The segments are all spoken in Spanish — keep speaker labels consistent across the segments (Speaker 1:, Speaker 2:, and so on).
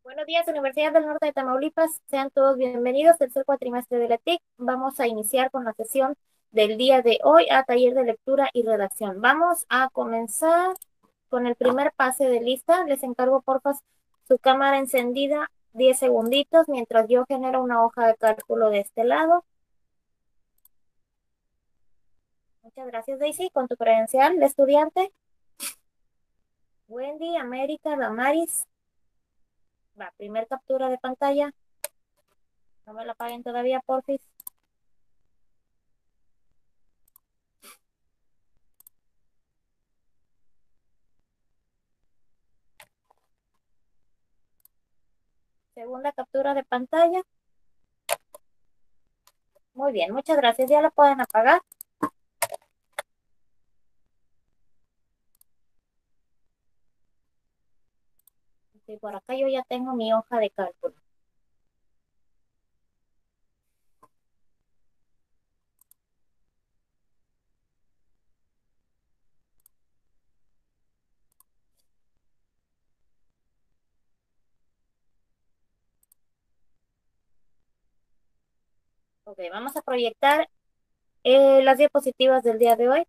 Speaker 1: Buenos días, Universidad del Norte de Tamaulipas. Sean todos bienvenidos al tercer cuatrimestre de la TIC. Vamos a iniciar con la sesión del día de hoy a taller de lectura y redacción. Vamos a comenzar con el primer pase de lista. Les encargo, porfa, su cámara encendida 10 segunditos mientras yo genero una hoja de cálculo de este lado. Muchas gracias, Daisy. Con tu credencial de estudiante. Wendy, América, Damaris. Va, primer captura de pantalla. No me la paguen todavía, porfis. Segunda captura de pantalla. Muy bien, muchas gracias. Ya la pueden apagar. Y por acá yo ya tengo mi hoja de cálculo. Ok, vamos a proyectar las diapositivas del día de hoy.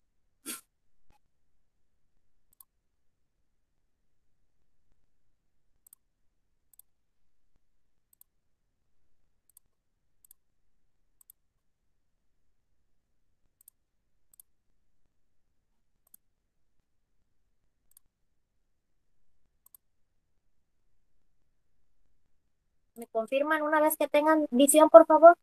Speaker 1: ¿Me confirman una vez que tengan visión, por favor?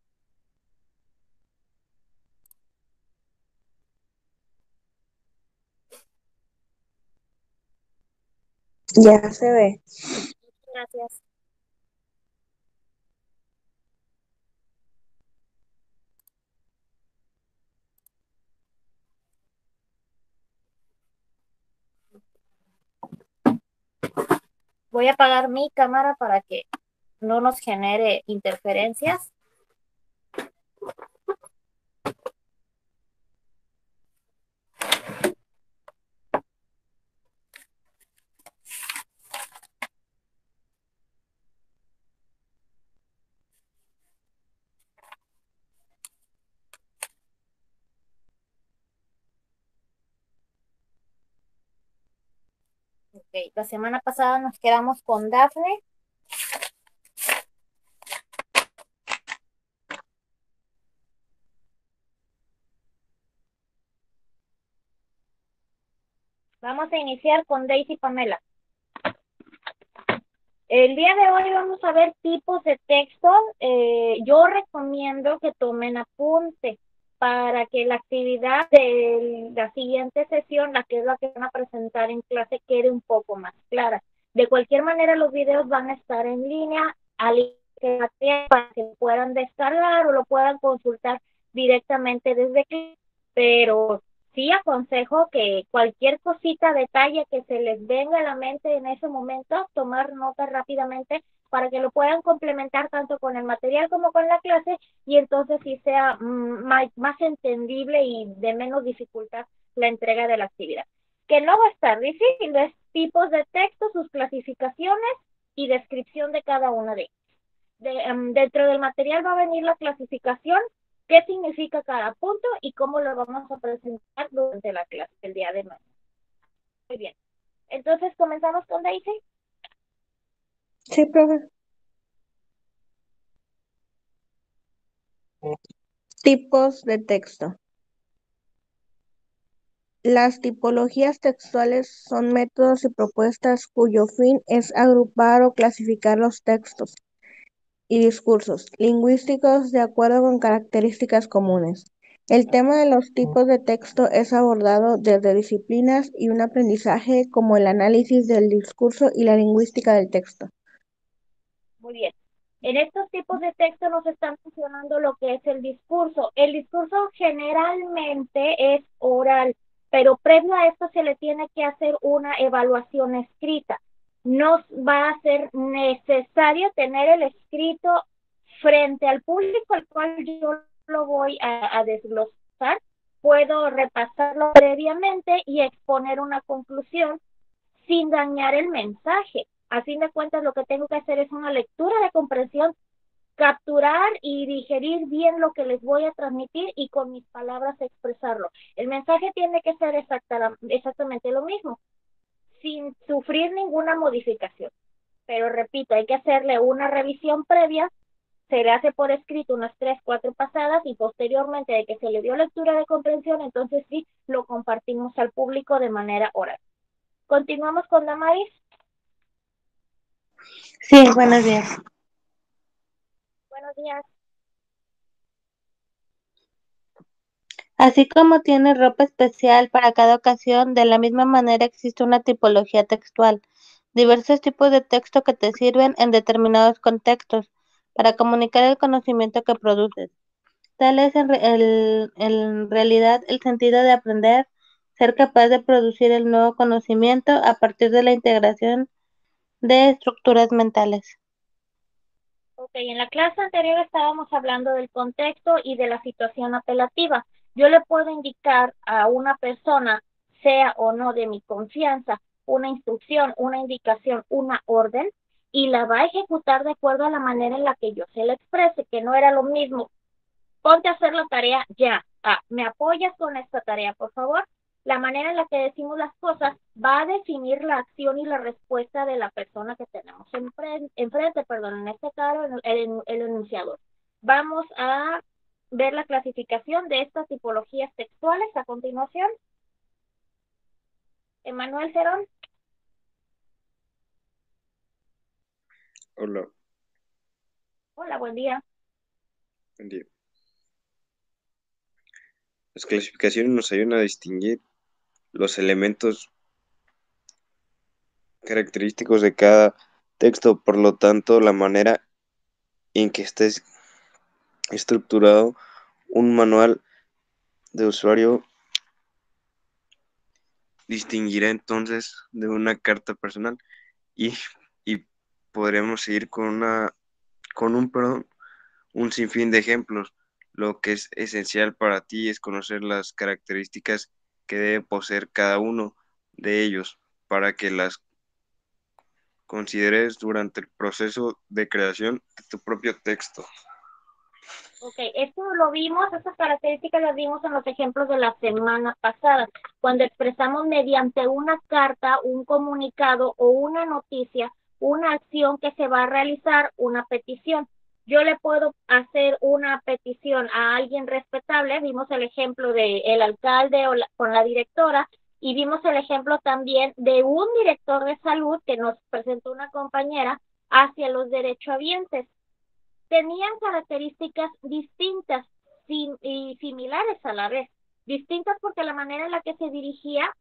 Speaker 2: Ya se ve.
Speaker 1: Gracias. Voy a apagar mi cámara para que no nos genere interferencias. Ok, la semana pasada nos quedamos con Dafne. Vamos a iniciar con Daisy Pamela. El día de hoy vamos a ver tipos de texto. Yo recomiendo que tomen apunte para que la actividad de la siguiente sesión, la que es la que van a presentar en clase, quede un poco más clara. De cualquier manera, los videos van a estar en línea, al para que puedan descargar o lo puedan consultar directamente desde aquí, pero sí aconsejo que cualquier cosita, detalle que se les venga a la mente en ese momento, tomar nota rápidamente para que lo puedan complementar tanto con el material como con la clase y entonces sí sea más entendible y de menos dificultad la entrega de la actividad. Que no va a estar difícil, es tipos de texto, sus clasificaciones y descripción de cada una de ellas. Dentro del material va a venir la clasificación, qué significa cada punto y cómo lo vamos a presentar durante la clase el día de mañana. Muy bien. Entonces, comenzamos con Daisy.
Speaker 2: Sí, profe. Tipos de texto. Las tipologías textuales son métodos y propuestas cuyo fin es agrupar o clasificar los textos y discursos lingüísticos de acuerdo con características comunes. El tema de los tipos de texto es abordado desde disciplinas y un aprendizaje como el análisis del discurso y la lingüística del texto.
Speaker 1: Muy bien. En estos tipos de texto nos están mencionando lo que es el discurso. El discurso generalmente es oral, pero previo a esto se le tiene que hacer una evaluación escrita. No va a ser necesario tener el escrito frente al público, al cual yo lo voy a desglosar. Puedo repasarlo previamente y exponer una conclusión sin dañar el mensaje. A fin de cuentas, lo que tengo que hacer es una lectura de comprensión, capturar y digerir bien lo que les voy a transmitir y con mis palabras expresarlo. El mensaje tiene que ser exactamente lo mismo, sin sufrir ninguna modificación. Pero repito, hay que hacerle una revisión previa, se le hace por escrito unas 3, 4 pasadas y posteriormente de que se le dio lectura de comprensión, entonces sí lo compartimos al público de manera oral. Continuamos con Damaris.
Speaker 3: Sí, buenos días.
Speaker 1: Buenos días.
Speaker 3: Así como tiene ropa especial para cada ocasión, de la misma manera existe una tipología textual, diversos tipos de texto que te sirven en determinados contextos para comunicar el conocimiento que produces. Tal es en realidad el sentido de aprender, ser capaz de producir el nuevo conocimiento a partir de la integración de estructuras mentales.
Speaker 1: Ok, en la clase anterior estábamos hablando del contexto y de la situación apelativa. Yo le puedo indicar a una persona, sea o no de mi confianza, una instrucción, una indicación, una orden, y la va a ejecutar de acuerdo a la manera en la que yo se la exprese, que no era lo mismo. Ponte a hacer la tarea ya. ¿Me apoyas con esta tarea, por favor? La manera en la que decimos las cosas va a definir la acción y la respuesta de la persona que tenemos enfrente, perdón, en este caso el enunciador. Vamos a ver la clasificación de estas tipologías textuales a continuación. Emanuel Cerón.
Speaker 4: Hola,
Speaker 1: Hola, buen día.
Speaker 4: buen día. Las clasificaciones nos ayudan a distinguir los elementos característicos de cada texto, por lo tanto, la manera en que esté estructurado un manual de usuario distinguirá entonces de una carta personal y, y podremos seguir un sinfín de ejemplos. Lo que es esencial para ti es conocer las características que debe poseer cada uno de ellos para que las consideres durante el proceso de creación de tu propio texto.
Speaker 1: Ok, esto lo vimos, estas características las vimos en los ejemplos de la semana pasada, cuando expresamos mediante una carta, un comunicado o una noticia, una acción que se va a realizar, una petición. Yo le puedo hacer una petición a alguien respetable, vimos el ejemplo de el alcalde con la directora, y vimos el ejemplo también de un director de salud que nos presentó una compañera hacia los derechohabientes. Tenían características distintas y similares a la vez. Distintas porque la manera en la que se dirigía,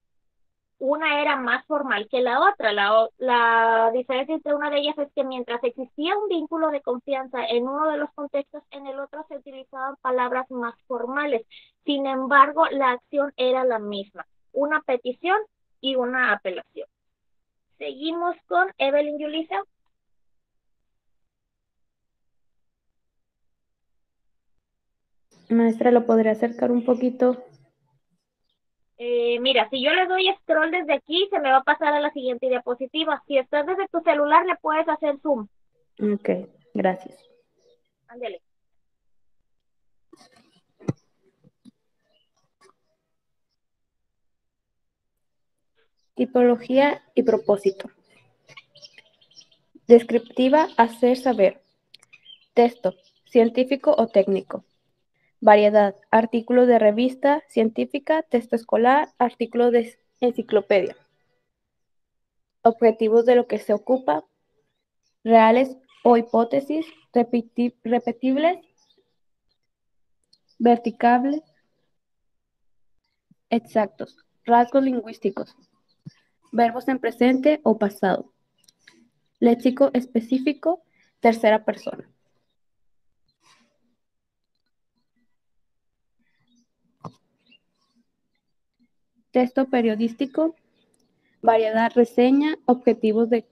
Speaker 1: una era más formal que la otra. La diferencia entre una de ellas es que mientras existía un vínculo de confianza en uno de los contextos, en el otro se utilizaban palabras más formales. Sin embargo, la acción era la misma, una petición y una apelación. Seguimos con Evelyn Yulisa.
Speaker 2: Maestra, ¿lo podría acercar un poquito?
Speaker 1: Mira, si yo le doy scroll desde aquí, se me va a pasar a la siguiente diapositiva. Si estás desde tu celular, le puedes hacer zoom.
Speaker 2: Ok, gracias.
Speaker 1: Ándale.
Speaker 2: Tipología y propósito. Descriptiva, hacer saber. Texto, científico o técnico. Variedad, artículo de revista científica, texto escolar, artículo de enciclopedia. Objetivos de lo que se ocupa, reales o hipótesis, repetibles, verticables, exactos. Rasgos lingüísticos, verbos en presente o pasado. Léxico específico, tercera persona. Texto periodístico, variedad, reseña, objetivos de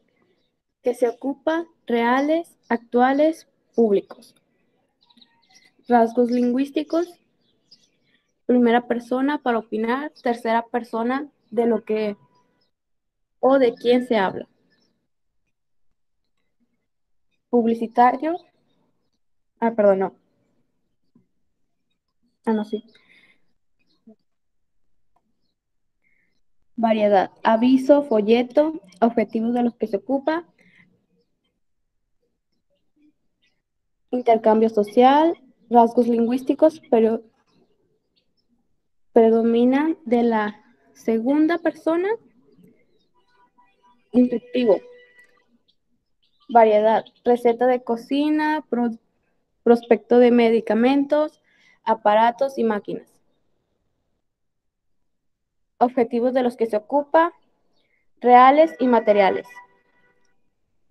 Speaker 2: que se ocupa, reales, actuales, públicos. Rasgos lingüísticos, primera persona para opinar, tercera persona de lo que o de quién se habla.
Speaker 5: publicitario. Perdón, no. No, sí. Variedad. Aviso, folleto, objetivos de los que se ocupa. Intercambio social, rasgos lingüísticos, pero predominan de la segunda persona. Instructivo. Variedad. Receta de cocina, prospecto de medicamentos, aparatos y máquinas. Objetivos de los que se ocupa, reales y materiales.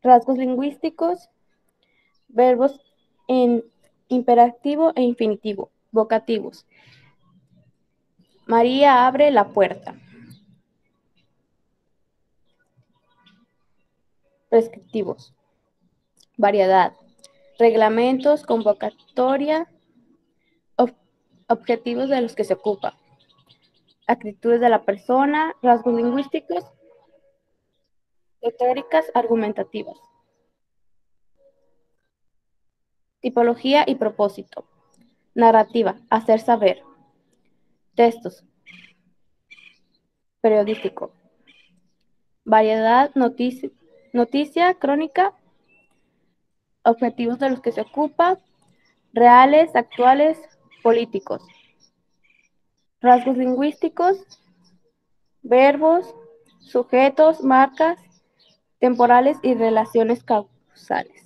Speaker 5: Rasgos lingüísticos, verbos en imperativo e infinitivo, vocativos. María abre la puerta. Prescriptivos. Variedad. Reglamentos, convocatoria, objetivos de los que se ocupa. Actitudes de la persona, rasgos lingüísticos, retóricas argumentativas. Tipología y propósito. Narrativa, hacer saber. Textos. Periodístico. Variedad, noticia, crónica, objetivos de los que se ocupa, reales, actuales, políticos. Rasgos lingüísticos, verbos, sujetos, marcas, temporales y relaciones causales.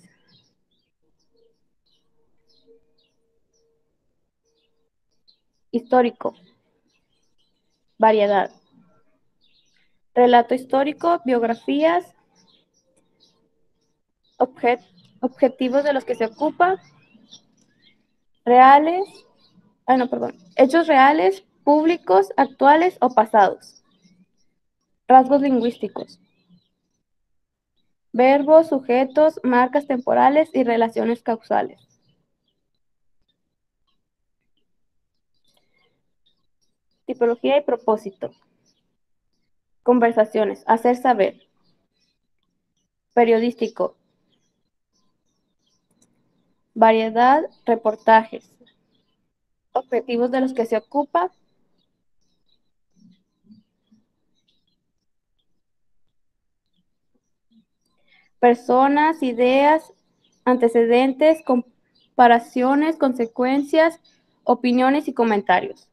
Speaker 5: Histórico. Variedad. Relato histórico, biografías, objetivos de los que se ocupa, reales, hechos reales, públicos, actuales o pasados. Rasgos lingüísticos. Verbos, sujetos, marcas temporales y relaciones causales. Tipología y propósito. Conversaciones, hacer saber. Periodístico. Variedad, reportajes. Objetivos de los que se ocupa. Personas, ideas, antecedentes, comparaciones, consecuencias, opiniones y comentarios.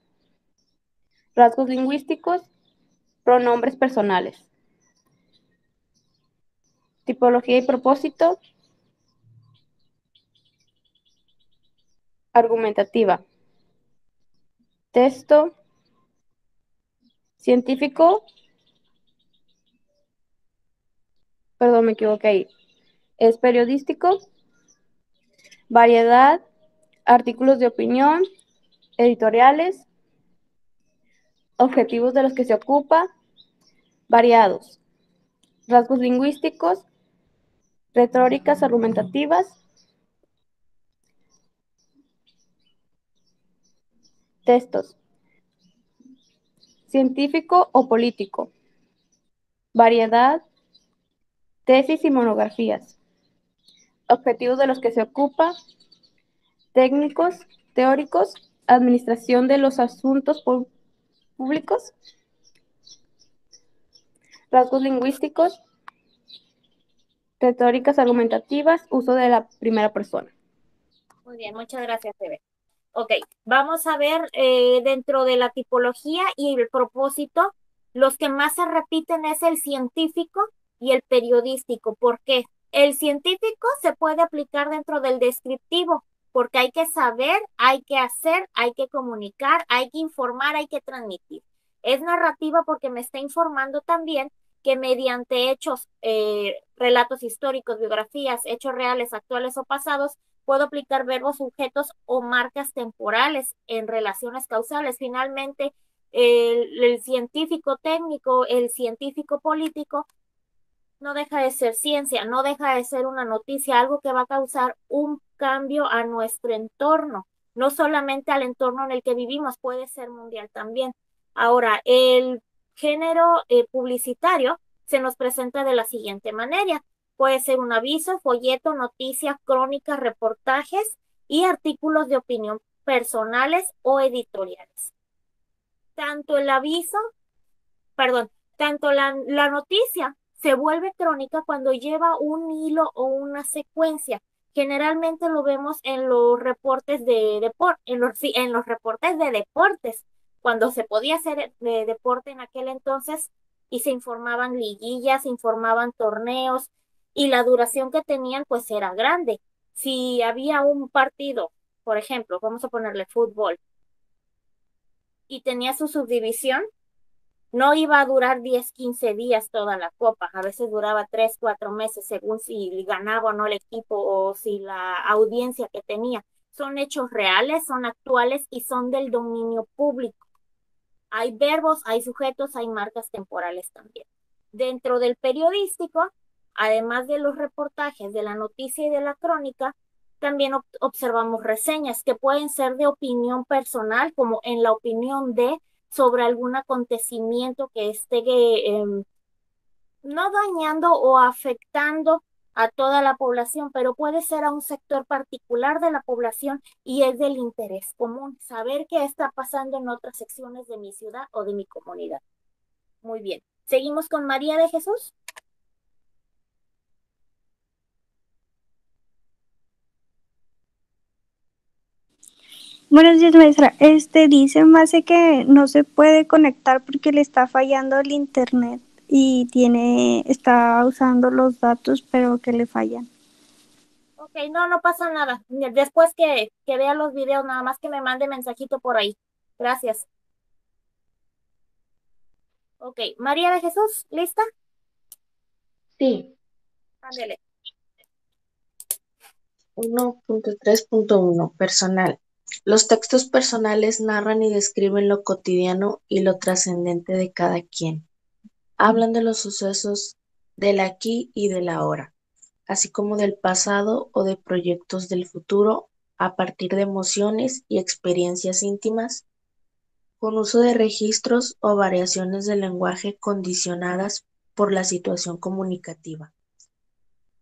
Speaker 5: Rasgos lingüísticos, pronombres personales. Tipología y propósito. Argumentativa. Texto. Científico. Perdón, me equivoqué ahí. Es periodístico. Variedad. Artículos de opinión. Editoriales. Objetivos de los que se ocupa. Variados. Rasgos lingüísticos. Retóricas argumentativas. Textos. Científico o político. Variedad. Tesis y monografías. Objetivos de los que se ocupa. Técnicos, teóricos, administración de los asuntos públicos. Rasgos lingüísticos. Retóricas argumentativas, uso de la primera persona.
Speaker 1: Muy bien, muchas gracias, Bebe. Ok, vamos a ver dentro de la tipología y el propósito, los que más se repiten es el científico y el periodístico. ¿Por qué? El científico se puede aplicar dentro del descriptivo, porque hay que saber, hay que hacer, hay que comunicar, hay que informar, hay que transmitir. Es narrativa porque me está informando también que mediante hechos, relatos históricos, biografías, hechos reales, actuales o pasados, puedo aplicar verbos, sujetos o marcas temporales en relaciones causales. Finalmente, el científico técnico, el científico político, no deja de ser ciencia, no deja de ser una noticia, algo que va a causar un cambio a nuestro entorno, no solamente al entorno en el que vivimos, puede ser mundial también. Ahora, el género publicitario se nos presenta de la siguiente manera. Puede ser un aviso, folleto, noticia, crónica, reportajes y artículos de opinión personales o editoriales. Tanto el aviso, perdón, tanto la noticia se vuelve crónica cuando lleva un hilo o una secuencia. Generalmente lo vemos en los reportes de en los reportes de deportes, cuando se podía hacer de deporte en aquel entonces y se informaban liguillas, se informaban torneos y la duración que tenían pues era grande. Si había un partido, por ejemplo, vamos a ponerle fútbol, y tenía su subdivisión, no iba a durar 10, 15 días toda la copa, a veces duraba 3, 4 meses según si ganaba o no el equipo o si la audiencia que tenía. Son hechos reales, son actuales y son del dominio público. Hay verbos, hay sujetos, hay marcas temporales también. Dentro del periodístico, además de los reportajes, de la noticia y de la crónica, también observamos reseñas que pueden ser de opinión personal, como en la opinión de sobre algún acontecimiento que esté no dañando o afectando a toda la población, pero puede ser a un sector particular de la población y es del interés común, saber qué está pasando en otras secciones de mi ciudad o de mi comunidad. Muy bien. Seguimos con María de Jesús.
Speaker 6: Buenos días, maestra. Dice Mase que no se puede conectar porque le está fallando el internet y está usando los datos, pero que le fallan.
Speaker 1: Ok, no pasa nada. Después que vea los videos, nada más que me mande mensajito por ahí. Gracias. Ok, María de Jesús, ¿lista?
Speaker 7: Sí.
Speaker 1: Ándele.
Speaker 7: 1.3.1 Personal. Los textos personales narran y describen lo cotidiano y lo trascendente de cada quien. Hablan de los sucesos del aquí y del ahora, así como del pasado o de proyectos del futuro a partir de emociones y experiencias íntimas, con uso de registros o variaciones del lenguaje condicionadas por la situación comunicativa.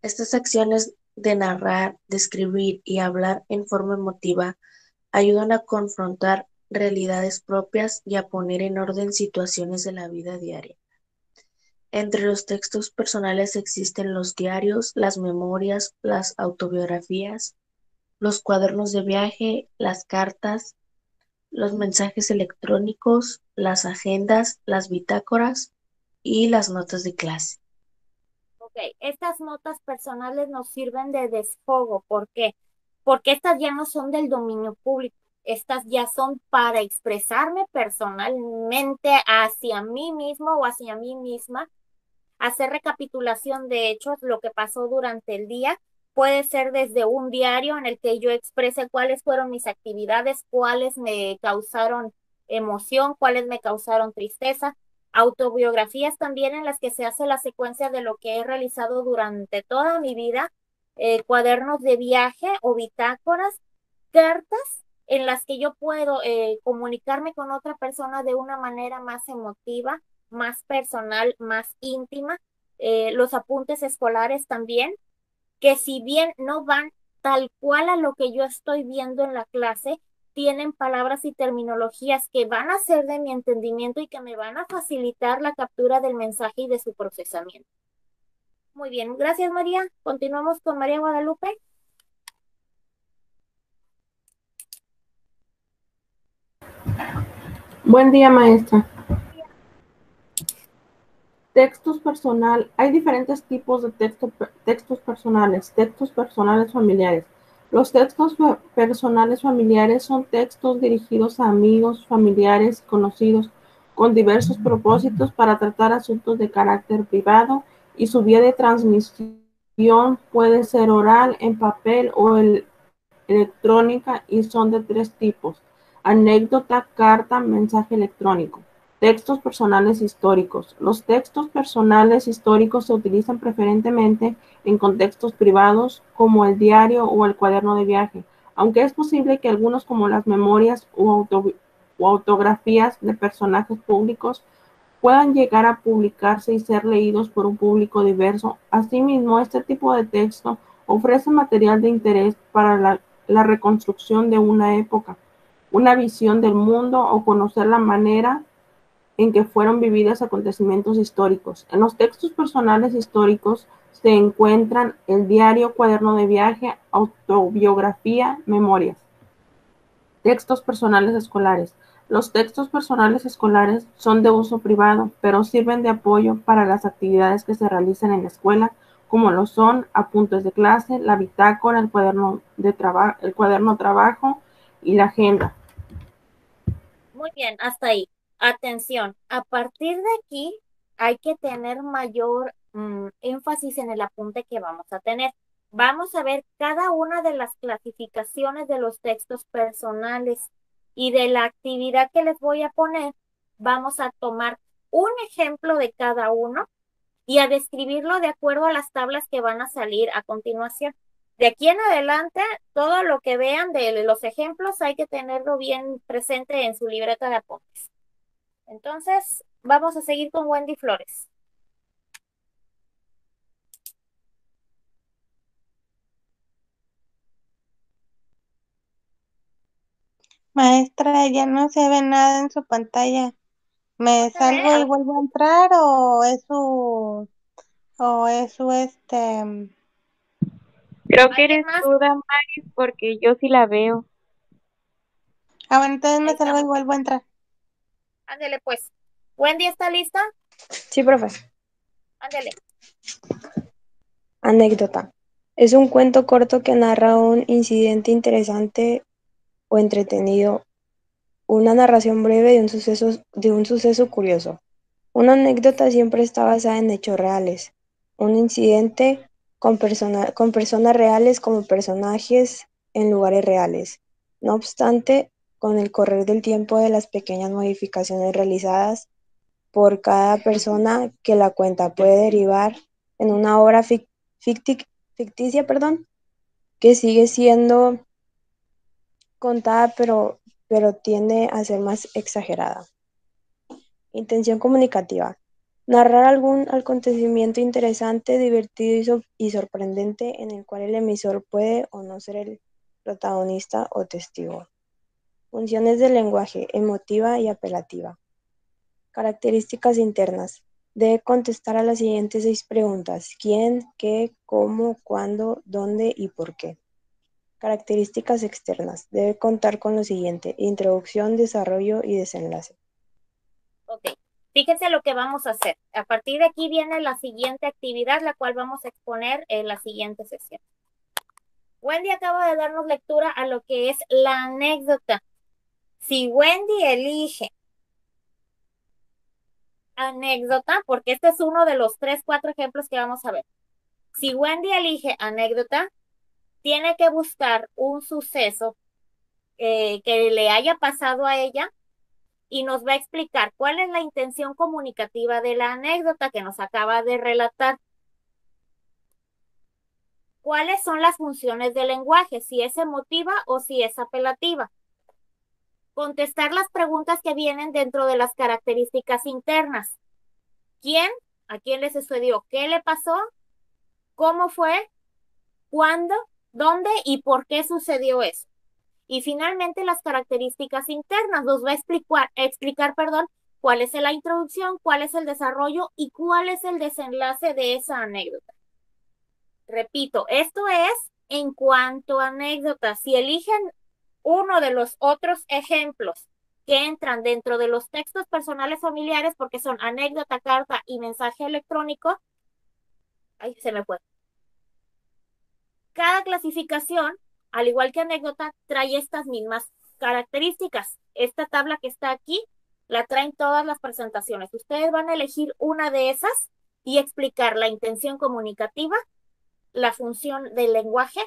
Speaker 7: Estas acciones de narrar, describir y hablar en forma emotiva ayudan a confrontar realidades propias y a poner en orden situaciones de la vida diaria. Entre los textos personales existen los diarios, las memorias, las autobiografías, los cuadernos de viaje, las cartas, los mensajes electrónicos, las agendas, las bitácoras y las notas de clase.
Speaker 1: Ok, estas notas personales nos sirven de desfogo. ¿Por qué? Porque estas ya no son del dominio público. Estas ya son para expresarme personalmente hacia mí mismo o hacia mí misma, hacer recapitulación de hechos, lo que pasó durante el día. Puede ser desde un diario en el que yo exprese cuáles fueron mis actividades, cuáles me causaron emoción, cuáles me causaron tristeza. Autobiografías también en las que se hace la secuencia de lo que he realizado durante toda mi vida, cuadernos de viaje o bitácoras, cartas en las que yo puedo comunicarme con otra persona de una manera más emotiva, más personal, más íntima. Los apuntes escolares también, que si bien no van tal cual a lo que yo estoy viendo en la clase, tienen palabras y terminologías que van a ser de mi entendimiento y que me van a facilitar la captura del mensaje y de su procesamiento. Muy bien, gracias María. Continuamos con María Guadalupe.
Speaker 5: Buen día, maestra. Textos personal. Hay diferentes tipos de textos personales familiares. Los textos personales familiares son textos dirigidos a amigos, familiares, conocidos, con diversos propósitos para tratar asuntos de carácter privado y su vía de transmisión puede ser oral, en papel o electrónica y son de 3 tipos: anécdota, carta, mensaje electrónico. Textos personales históricos. Los textos personales históricos se utilizan preferentemente en contextos privados como el diario o el cuaderno de viaje, aunque es posible que algunos como las memorias o autografías de personajes públicos puedan llegar a publicarse y ser leídos por un público diverso. Asimismo, este tipo de texto ofrece material de interés para la reconstrucción de una época, una visión del mundo o conocer la manera en que fueron vividos acontecimientos históricos. En los textos personales históricos se encuentran el diario, cuaderno de viaje, autobiografía, memorias. Textos personales escolares. Los textos personales escolares son de uso privado, pero sirven de apoyo para las actividades que se realizan en la escuela, como lo son apuntes de clase, la bitácora, el cuaderno trabajo y la agenda.
Speaker 1: Muy bien, hasta ahí. Atención, a partir de aquí hay que tener mayor énfasis en el apunte que vamos a tener. Vamos a ver cada una de las clasificaciones de los textos personales y de la actividad que les voy a poner. Vamos a tomar un ejemplo de cada uno y a describirlo de acuerdo a las tablas que van a salir a continuación. De aquí en adelante, todo lo que vean de los ejemplos hay que tenerlo bien presente en su libreta de apuntes. Entonces, vamos a seguir con Wendy Flores.
Speaker 3: Maestra, ya no se ve nada en su pantalla. ¿Me
Speaker 1: ¿No se
Speaker 3: salgo
Speaker 1: ve?
Speaker 3: y vuelvo a entrar o es su
Speaker 8: Creo que
Speaker 1: ¿Alguien
Speaker 8: eres
Speaker 1: más?
Speaker 8: tú, Damaris, porque yo sí la veo.
Speaker 3: bueno, entonces
Speaker 1: Ahí
Speaker 3: me salgo y
Speaker 1: estamos.
Speaker 3: vuelvo a entrar.
Speaker 1: Ándele pues. Wendy, ¿está lista?
Speaker 2: Sí, profe.
Speaker 1: Ándele.
Speaker 2: Anécdota. Es un cuento corto que narra un incidente interesante o entretenido, una narración breve de un suceso curioso. Una anécdota siempre está basada en hechos reales. Un incidente con personas reales como personajes en lugares reales. No obstante, con el correr del tiempo de las pequeñas modificaciones realizadas por cada persona que la cuenta puede derivar en una obra ficticia, que sigue siendo contada pero tiende a ser más exagerada. Intención comunicativa. Narrar algún acontecimiento interesante, divertido y sorprendente en el cual el emisor puede o no ser el protagonista o testigo. Funciones del lenguaje, emotiva y apelativa. Características internas. Debe contestar a las siguientes 6 preguntas: ¿quién, qué, cómo, cuándo, dónde y por qué? Características externas. Debe contar con lo siguiente: introducción, desarrollo y desenlace.
Speaker 1: Ok. Fíjense lo que vamos a hacer. A partir de aquí viene la siguiente actividad, la cual vamos a exponer en la siguiente sesión. Wendy acaba de darnos lectura a lo que es la anécdota. Si Wendy elige anécdota, porque este es uno de los 3, 4 ejemplos que vamos a ver. Si Wendy elige anécdota, tiene que buscar un suceso que le haya pasado a ella y nos va a explicar cuál es la intención comunicativa de la anécdota que nos acaba de relatar. ¿Cuáles son las funciones del lenguaje? Si es emotiva o si es apelativa. Contestar las preguntas que vienen dentro de las características internas. ¿Quién? ¿A quién le sucedió? ¿Qué le pasó? ¿Cómo fue? ¿Cuándo? ¿Dónde? ¿Y por qué sucedió eso? Y finalmente las características internas. Nos va a explicar, cuál es la introducción, cuál es el desarrollo y cuál es el desenlace de esa anécdota. Repito, esto es en cuanto a anécdotas. Si eligen uno de los otros ejemplos que entran dentro de los textos personales familiares, porque son anécdota, carta y mensaje electrónico, ahí se me fue. Cada clasificación, al igual que anécdota, trae estas mismas características. Esta tabla que está aquí la traen todas las presentaciones. Ustedes van a elegir una de esas y explicar la intención comunicativa, la función del lenguaje,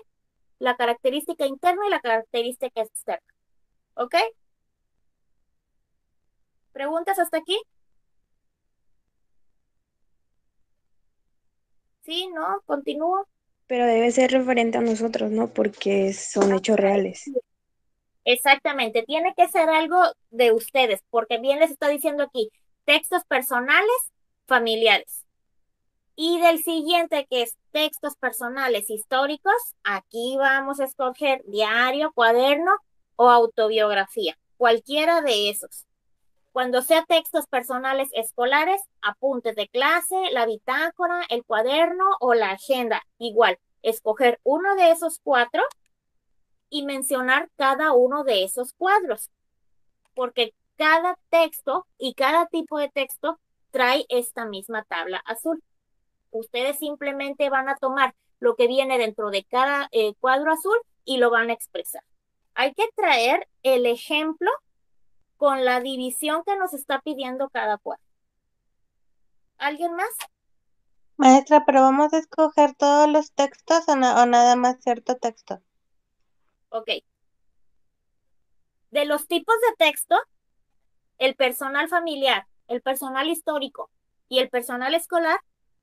Speaker 1: la característica interna y la característica externa. ¿Ok? ¿Preguntas hasta aquí? ¿Sí? ¿No? ¿Continúo?
Speaker 2: Pero debe ser referente a nosotros, ¿no? Porque son hechos reales.
Speaker 1: Exactamente, tiene que ser algo de ustedes, porque bien les está diciendo aquí, textos personales, familiares. Y del siguiente, que es textos personales históricos, aquí vamos a escoger diario, cuaderno o autobiografía, cualquiera de esos. Cuando sea textos personales escolares, apuntes de clase, la bitácora, el cuaderno o la agenda. Igual, escoger uno de esos 4 y mencionar cada uno de esos cuadros, porque cada texto y cada tipo de texto trae esta misma tabla azul. Ustedes simplemente van a tomar lo que viene dentro de cada cuadro azul y lo van a expresar. Hay que traer el ejemplo con la división que nos está pidiendo cada cuadro. ¿Alguien más?
Speaker 3: Maestra, pero vamos a escoger todos los textos o nada más cierto texto.
Speaker 1: Ok. De los tipos de texto, el personal familiar, el personal histórico y el personal escolar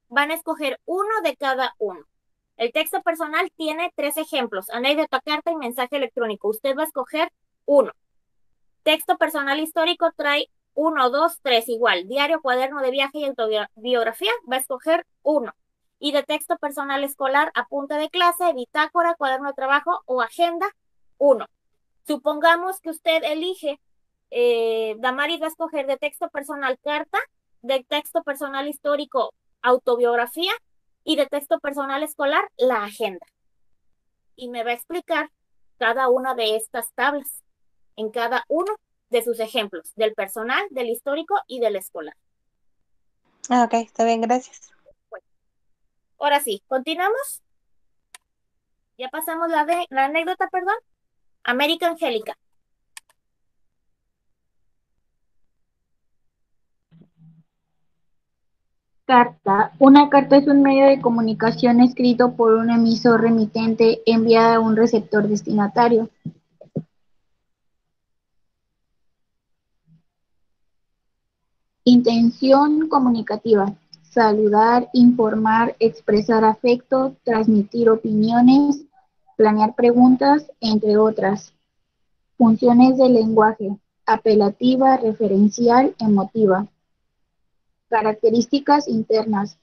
Speaker 1: van a escoger uno de cada uno. El texto personal tiene 3 ejemplos: anécdota, carta y mensaje electrónico. Usted va a escoger uno. Texto personal histórico trae 1, 2, 3 igual. Diario, cuaderno de viaje y autobiografía va a escoger uno. Y de texto personal escolar, apunte de clase, bitácora, cuaderno de trabajo o agenda, uno. Supongamos que usted elige, Damaris va a escoger de texto personal carta, de texto personal histórico autobiografía y de texto personal escolar la agenda. Y me va a explicar cada una de estas tablas en cada uno de sus ejemplos, del personal, del histórico y del escolar.
Speaker 3: Ok, está bien, gracias.
Speaker 1: Bueno, ahora sí, continuamos. Ya pasamos la anécdota, perdón. América Angélica.
Speaker 9: Carta. Una carta es un medio de comunicación escrito por un emisor remitente enviada a un receptor destinatario. Intención comunicativa. Saludar, informar, expresar afecto, transmitir opiniones, planear preguntas, entre otras. Funciones del lenguaje. Apelativa, referencial, emotiva. Características internas.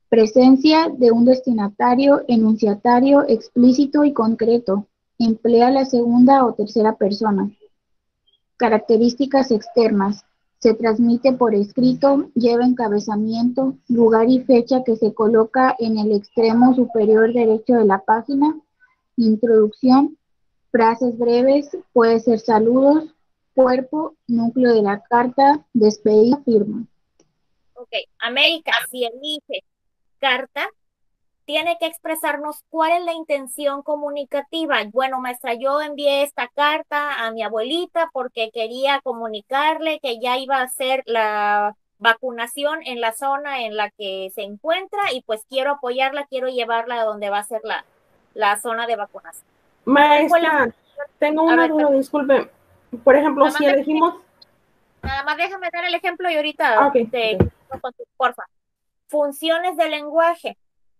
Speaker 9: Presencia de un destinatario, enunciatario explícito y concreto. Emplea la segunda o tercera persona. Características externas. Se transmite por escrito, lleva encabezamiento, lugar y fecha que se coloca en el extremo superior derecho de la página. Introducción. Frases breves, puede ser saludos, cuerpo, núcleo de la carta, despedida, firma.
Speaker 1: Ok, América, si elige carta, tiene que expresarnos cuál es la intención comunicativa. Bueno, maestra, yo envié esta carta a mi abuelita porque quería comunicarle que ya iba a hacer la vacunación en la zona en la que se encuentra y pues quiero apoyarla, quiero llevarla a donde va a ser la zona de vacunación.
Speaker 5: Maestra, tengo una duda, disculpe. Por ejemplo, si elegimos...
Speaker 1: Nada más déjame dar el ejemplo y ahorita porfa. Funciones del lenguaje.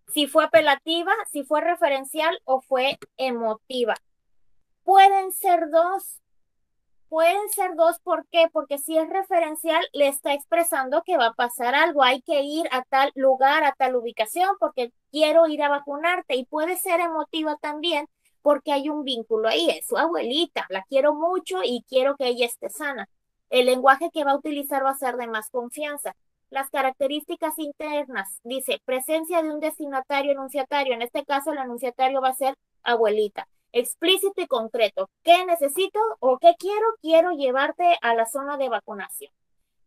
Speaker 1: Si fue apelativa, si fue referencial o fue emotiva. Pueden ser dos. ¿Por qué? Porque si es referencial, le está expresando que va a pasar algo. Hay que ir a tal lugar, a tal ubicación, porque quiero ir a vacunarte. Y puede ser emotiva también, porque hay un vínculo ahí. Es su abuelita, la quiero mucho y quiero que ella esté sana. El lenguaje que va a utilizar va a ser de más confianza. Las características internas, dice, presencia de un destinatario enunciatario. En este caso, el enunciatario va a ser abuelita. Explícito y concreto. ¿Qué necesito o qué quiero? Quiero llevarte a la zona de vacunación.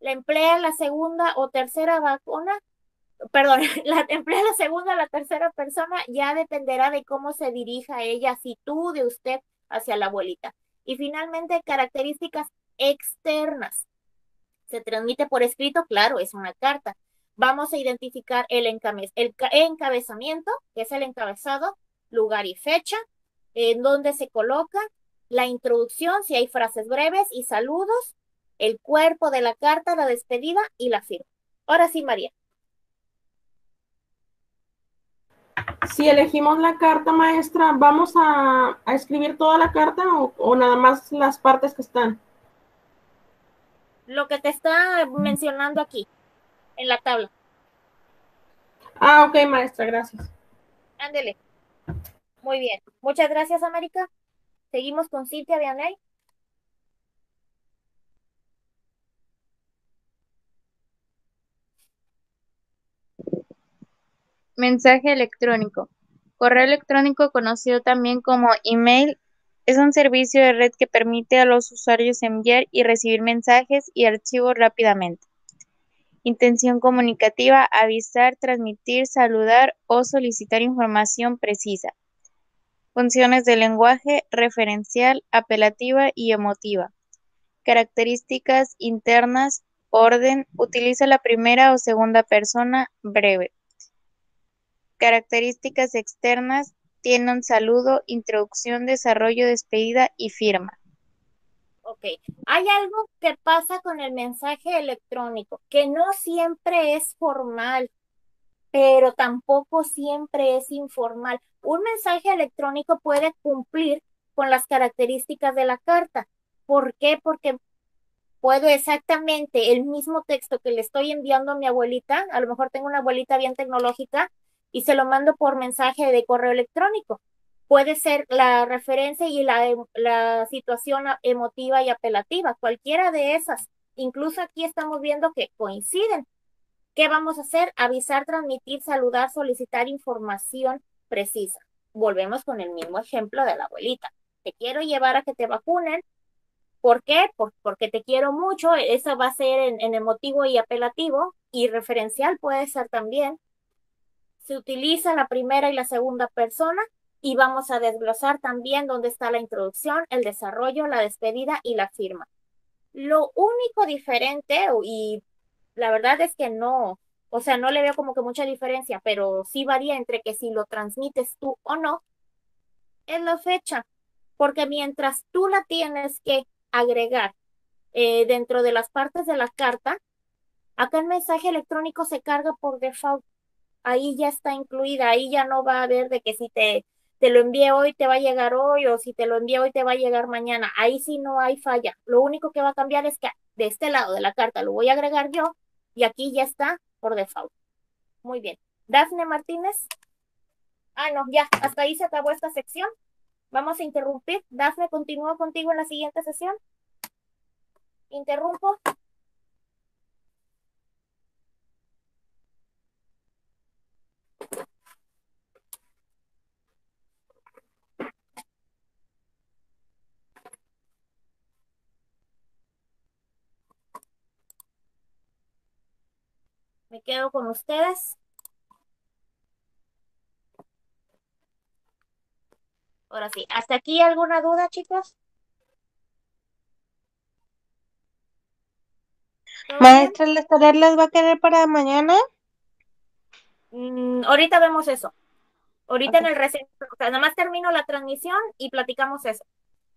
Speaker 1: La emplea la segunda o tercera vacuna, perdón, la emplea la segunda o la tercera persona, ya dependerá de cómo se dirija ella, si tú, de usted, hacia la abuelita. Y finalmente, características externas. Se transmite por escrito, claro, es una carta. Vamos a identificar el encabezamiento, que es el encabezado, lugar y fecha, en donde se coloca, la introducción, si hay frases breves y saludos, el cuerpo de la carta, la despedida y la firma. Ahora sí, María.
Speaker 5: Si elegimos la carta, maestra, ¿vamos a escribir toda la carta o nada más las partes que están?
Speaker 1: Lo que te está mencionando aquí, en la tabla.
Speaker 5: Ah, ok, maestra, gracias.
Speaker 1: Ándele. Muy bien. Muchas gracias, América. Seguimos con Cintia Vianey.
Speaker 8: Mensaje electrónico. Correo electrónico, conocido también como email, es un servicio de red que permite a los usuarios enviar y recibir mensajes y archivos rápidamente. Intención comunicativa: avisar, transmitir, saludar o solicitar información precisa. Funciones de lenguaje: referencial, apelativa y emotiva. Características internas: orden, utiliza la primera o segunda persona, breve. Características externas: tiene un saludo, introducción, desarrollo, despedida y firma.
Speaker 1: Ok. Hay algo que pasa con el mensaje electrónico, que no siempre es formal, pero tampoco siempre es informal. Un mensaje electrónico puede cumplir con las características de la carta. ¿Por qué? Porque puedo exactamente el mismo texto que le estoy enviando a mi abuelita, a lo mejor tengo una abuelita bien tecnológica, y se lo mando por mensaje de correo electrónico. Puede ser la referencia y la situación emotiva y apelativa, cualquiera de esas. Incluso aquí estamos viendo que coinciden. ¿Qué vamos a hacer? Avisar, transmitir, saludar, solicitar información precisa. Volvemos con el mismo ejemplo de la abuelita. Te quiero llevar a que te vacunen. ¿Por qué? Porque te quiero mucho. Eso va a ser en emotivo y apelativo. Y referencial puede ser también. Se utiliza la primera y la segunda persona. Y vamos a desglosar también dónde está la introducción, el desarrollo, la despedida y la firma. Lo único diferente, y la verdad es que no, o sea, no le veo como que mucha diferencia, pero sí varía entre que si lo transmites tú o no, es la fecha, porque mientras tú la tienes que agregar dentro de las partes de la carta, acá el mensaje electrónico se carga por default, ahí ya está incluida, ahí ya no va a haber de que si te lo envié hoy te va a llegar hoy o si te lo envié hoy te va a llegar mañana, ahí sí no hay falla, lo único que va a cambiar es que de este lado de la carta lo voy a agregar yo y aquí ya está por default. Muy bien. Dafne Martínez. Ah, no, ya, hasta ahí se acabó esta sección. Vamos a interrumpir. Dafne, continúo contigo en la siguiente sesión. Interrumpo. Me quedo con ustedes. Ahora sí, ¿hasta aquí alguna duda, chicos? ¿Todo bien?
Speaker 3: Maestra, ¿las tareas las va a querer para mañana?
Speaker 1: Ahorita vemos eso. Ahorita
Speaker 3: Ok.
Speaker 1: en el receso, o sea, nada más termino la transmisión y platicamos eso.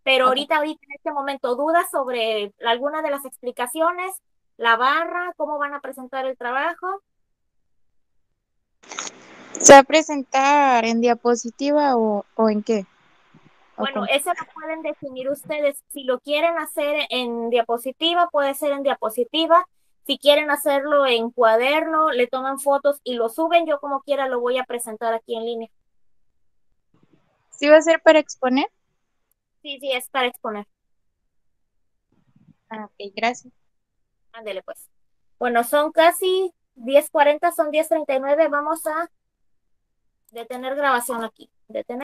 Speaker 1: Pero
Speaker 3: Ok.
Speaker 1: ahorita en este momento, dudas sobre alguna de las explicaciones, la barra, cómo van a presentar el trabajo.
Speaker 8: ¿Se va a presentar en diapositiva o en qué? ¿O
Speaker 1: Bueno,
Speaker 8: cómo?
Speaker 1: eso lo pueden definir ustedes. Si lo quieren hacer en diapositiva, puede ser en diapositiva. Si quieren hacerlo en cuaderno, le toman fotos y lo suben. Yo como quiera lo voy a presentar aquí en línea.
Speaker 8: ¿Sí va a ser para exponer?
Speaker 1: Sí, sí, es para exponer.
Speaker 8: Ah, ok, gracias.
Speaker 1: Ándele pues. Bueno, son casi 10:40, son 10:39. Vamos a detener grabación aquí. Detener.